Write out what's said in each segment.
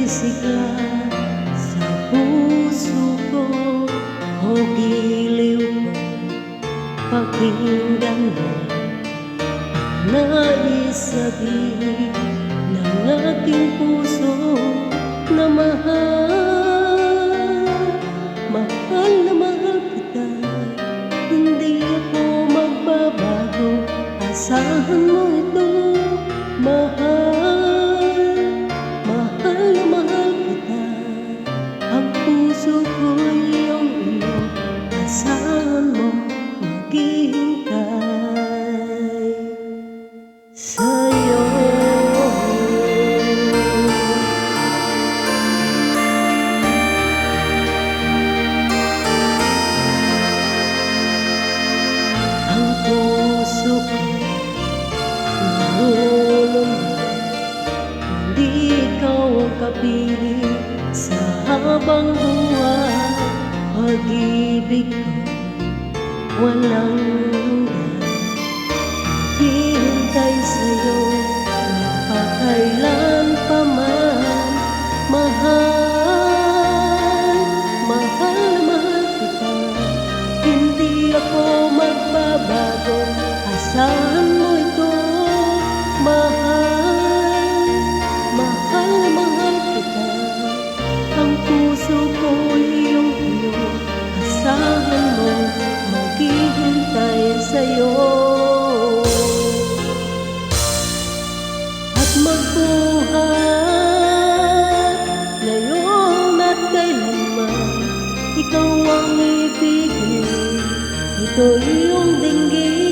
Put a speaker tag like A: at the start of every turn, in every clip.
A: nagsisigla sa puso ko, o giliw ko pakinggan mo. Nais sabihin ng aking puso na mahal, mahal na mahal kita. Hindi ako magbabago, asahan mo ito. Mahal, mahal na mahal kita. Ang puso ko'y iyong iyo, asahan mo maghihintay sa'yo. Ang puso ko nalulunod, hindi ikaw ang kapiling sa habang buhay. Pag-ibig ko walang hanggan, maghihintay sa'yo magpakailan pa man. Mahal, mahal na mahal kita. Hindi ako magbabago, asahan mo ito. Mahal, mahal na mahal kita. Ang puso ko'y iyong iyo, asahan mo maghihintay sa'yo. At magbuhat ngayon at kailanman, ikaw ang ibigin, ito iyong dinggin.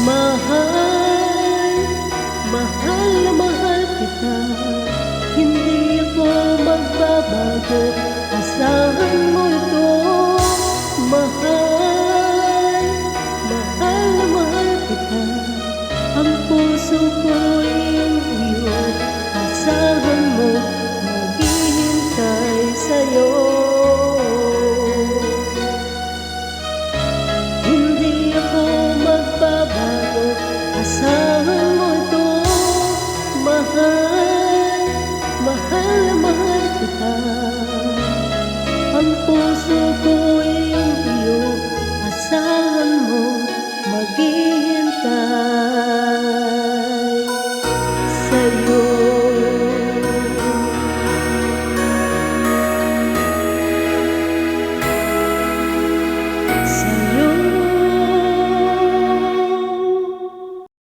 A: Mahal, mahal na mahal kita. Hindi ako magbabago, asahan mo ito. Mahal, mahal na mahal kita. Ang puso ko'y iyong iyo, asahan mo maghihintay sa'yo. Hindi ako magbabago, asahan mo ito. Mahal, mahal na mahal kita. Ang puso ko'y iyong iyo, asahan mo maghihintay sa'yo.